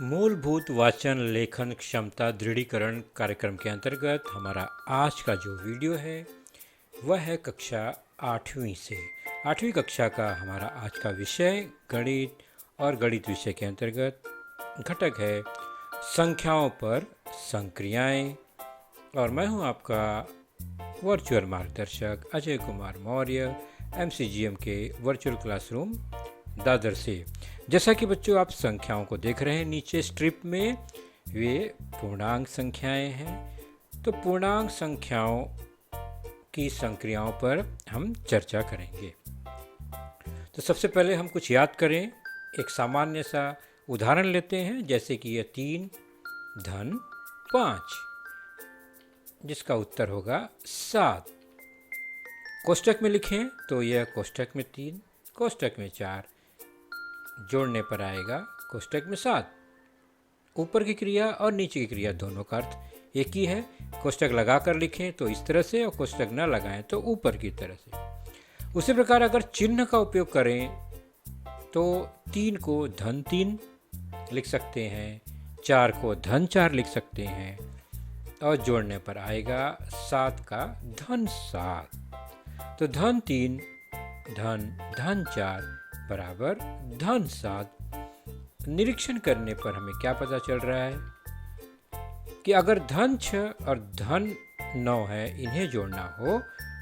मूलभूत वाचन लेखन क्षमता दृढ़ीकरण कार्यक्रम के अंतर्गत हमारा आज का जो वीडियो है वह है कक्षा 8वीं से 8वीं कक्षा का हमारा आज का विषय गणित और गणित विषय के अंतर्गत घटक है संख्याओं पर संक्रियाएं। और मैं हूं आपका वर्चुअल मार्गदर्शक अजय कुमार मौर्य MCGM के वर्चुअल क्लासरूम दादर से। जैसा कि बच्चों आप संख्याओं को देख रहे हैं नीचे स्ट्रिप में, वे पूर्णांक संख्याएं हैं। तो पूर्णांक संख्याओं की संक्रियाओं पर हम चर्चा करेंगे। तो सबसे पहले हम कुछ याद करें, एक सामान्य सा उदाहरण लेते हैं, जैसे कि यह 3 धन 5 जिसका उत्तर होगा 7। कोष्टक में लिखें तो यह कोष्टक में 3, कोष्टक में 4, जोड़ने पर आएगा कोष्टक में 7। ऊपर की क्रिया और नीचे की क्रिया दोनों का अर्थ एक ही है। कोष्टक लगाकर लिखें तो इस तरह से, और कोष्टक न लगाएं तो ऊपर की तरह से। उसी प्रकार अगर चिन्ह का उपयोग करें तो 3 को धन 3 लिख सकते हैं, 4 को धन 4 लिख सकते हैं, और जोड़ने पर आएगा 7 का धन 7। तो धन 3 धन 4 बराबर धन 7। निरीक्षण करने पर हमें क्या पता चल रहा है कि अगर धन 6 और धन 9 है, इन्हें जोड़ना हो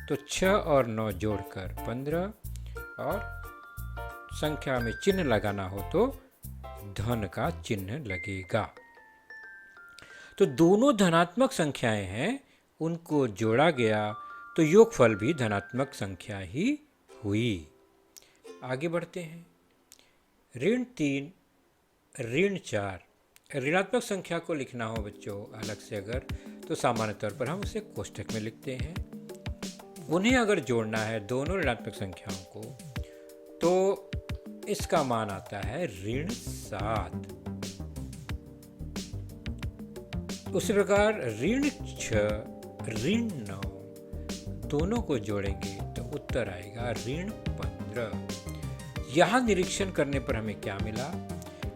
तो 6 और 9 जोड़कर 15, और संख्या में चिन्ह लगाना हो तो धन का चिन्ह लगेगा। तो दोनों धनात्मक संख्याएं हैं, उनको जोड़ा गया तो योगफल भी धनात्मक संख्या ही हुई। आगे बढ़ते हैं। ऋण 3 ऋण 4 ऋणात्मक संख्या को लिखना हो बच्चों अलग से अगर, तो सामान्य तौर पर हम उसे कोष्टक में लिखते हैं। उन्हें अगर जोड़ना है दोनों ऋणात्मक संख्याओं को तो इसका मान आता है ऋण 7। उसी प्रकार ऋण 6 ऋण 9 दोनों को जोड़ेंगे तो उत्तर आएगा ऋण 15। यहाँ निरीक्षण करने पर हमें क्या मिला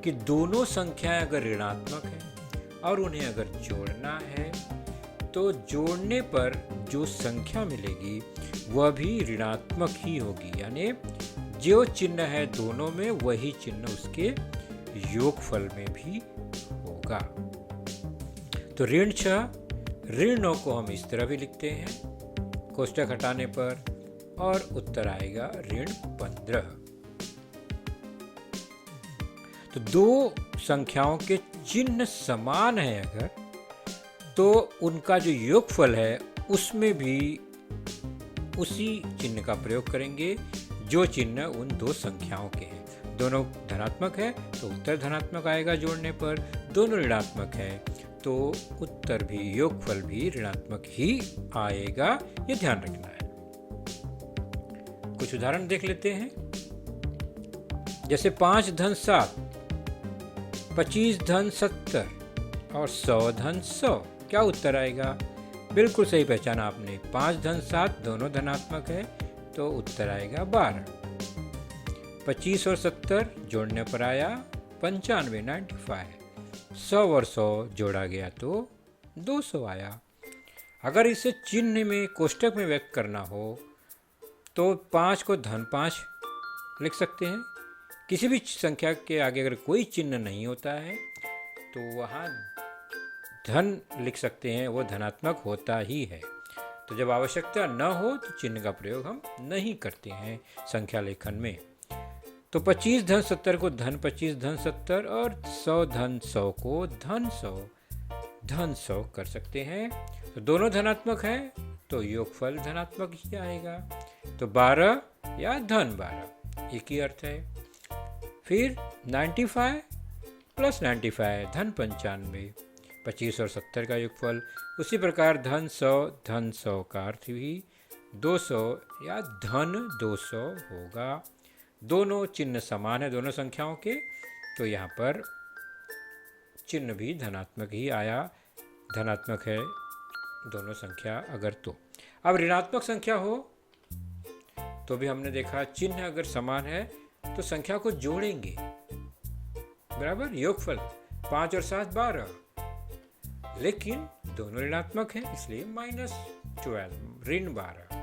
कि दोनों संख्याएं अगर ऋणात्मक हैं और उन्हें अगर जोड़ना है तो जोड़ने पर जो संख्या मिलेगी वह भी ऋणात्मक ही होगी, यानी जो चिन्ह है दोनों में वही चिन्ह उसके योगफल में भी होगा। तो ऋण 6 ऋण 9 को हम इस तरह भी लिखते हैं कोष्टक हटाने पर, और उत्तर आएगा ऋण 15। तो दो संख्याओं के चिन्ह समान है अगर, तो उनका जो योगफल है उसमें भी उसी चिन्ह का प्रयोग करेंगे जो चिन्ह उन दो संख्याओं के हैं। दोनों धनात्मक है तो उत्तर धनात्मक आएगा जोड़ने पर, दोनों ऋणात्मक है तो उत्तर भी योगफल भी ऋणात्मक ही आएगा, ये ध्यान रखना है। कुछ उदाहरण देख लेते हैं, जैसे 5 धन 7, 25 धन 70 और 100 धन 100। क्या उत्तर आएगा? बिल्कुल सही पहचाना आपने, 5 धन 7 दोनों धनात्मक है तो उत्तर आएगा 12। 25 और 70 जोड़ने पर आया 95 95। 100 और 100 जोड़ा गया तो 200 आया। अगर इसे चिन्ह में कोष्टक में व्यक्त करना हो तो 5 को धन 5 लिख सकते हैं। किसी भी संख्या के आगे अगर कोई चिन्ह नहीं होता है तो वहाँ धन लिख सकते हैं, वो धनात्मक होता ही है। तो जब आवश्यकता न हो तो चिन्ह का प्रयोग हम नहीं करते हैं संख्या लेखन में। तो 25 धन 70 को धन 25 धन 70 और 100 धन 100 को धन 100 कर सकते हैं। तो दोनों धनात्मक हैं तो योगफल धनात्मक ही आएगा। तो 12 या धन 12 एक ही अर्थ है। फिर 95 प्लस 95 धन 95, 25 और 70 का योगफल। उसी प्रकार धन 100 का अर्थ भी 200 या धन 200 होगा। दोनों चिन्ह समान है दोनों संख्याओं के, तो यहाँ पर चिन्ह भी धनात्मक ही आया, धनात्मक है दोनों संख्या अगर तो। अब ऋणात्मक संख्या हो तो भी हमने देखा चिन्ह अगर समान है तो संख्या को जोड़ेंगे, बराबर योगफल 5 और 7 12, लेकिन दोनों ऋणात्मक हैं इसलिए -12 ऋण 12।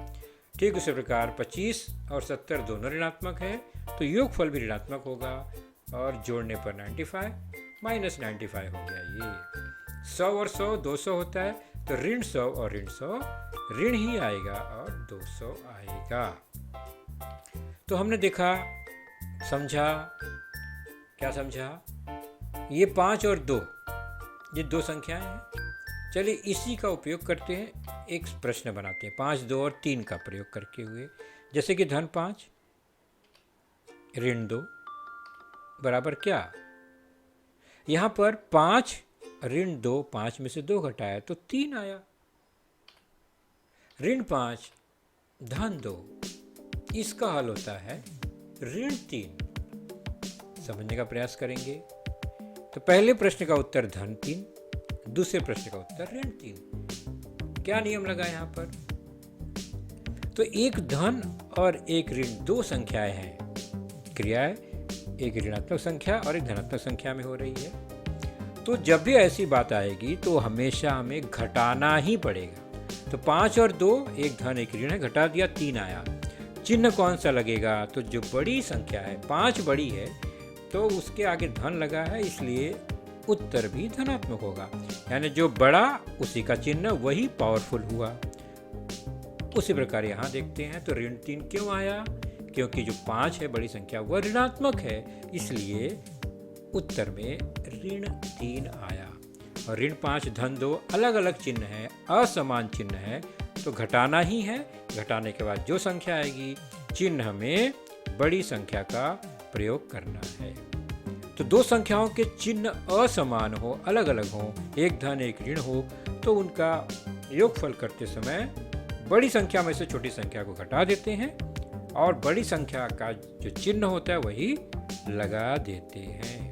ठीक उसी प्रकार 25 और 70 दोनों ऋणात्मक हैं तो योगफल भी ऋणात्मक होगा और जोड़ने पर 95 -95 हो गया। ये 100 और 100 200 होता है तो ऋण 100 और ऋण 100 ऋण ही आएगा और 200 आएगा। तो हमने देखा, समझा, क्या समझा? ये 5 और 2 ये दो संख्याएं हैं। चलिए इसी का उपयोग करते हैं, एक प्रश्न बनाते हैं 5 2 और 3 का प्रयोग करके हुए। जैसे कि धन 5 ऋण 2 बराबर क्या? यहाँ पर 5 ऋण 2, 5 में से 2 घटाया तो 3 आया। ऋण 5 धन 2, इसका हल होता है ऋण 3। समझने का प्रयास करेंगे। तो पहले प्रश्न का उत्तर धन 3, दूसरे प्रश्न का उत्तर ऋण 3। क्या नियम लगा यहाँ पर? तो एक धन और एक ऋण दो संख्याएं हैं, क्रियाएं एक ऋणात्मक संख्या और एक धनात्मक संख्या में हो रही है। तो जब भी ऐसी बात आएगी तो हमेशा हमें घटाना ही पड़ेगा। तो 5 और 2 एक धन एक ऋण है, घटा दिया 3 आया। चिन्ह कौन सा लगेगा? तो जो बड़ी संख्या है 5 बड़ी है तो उसके आगे धन लगा है इसलिए उत्तर भी धनात्मक होगा, यानी जो बड़ा उसी का चिन्ह वही पावरफुल हुआ। उसी प्रकार यहाँ देखते हैं तो ऋण 3 क्यों आया? क्योंकि जो 5 है बड़ी संख्या वह ऋणात्मक है इसलिए उत्तर में ऋण 3 आया। और ऋण 5 धन 2 अलग अलग चिन्ह है, असमान चिन्ह है तो घटाना ही है। घटाने के बाद जो संख्या आएगी चिन्ह में बड़ी संख्या का प्रयोग करना है। तो दो संख्याओं के चिन्ह असमान हो, अलग अलग हो, एक धन एक ऋण हो तो उनका योगफल करते समय बड़ी संख्या में से छोटी संख्या को घटा देते हैं और बड़ी संख्या का जो चिन्ह होता है वही लगा देते हैं।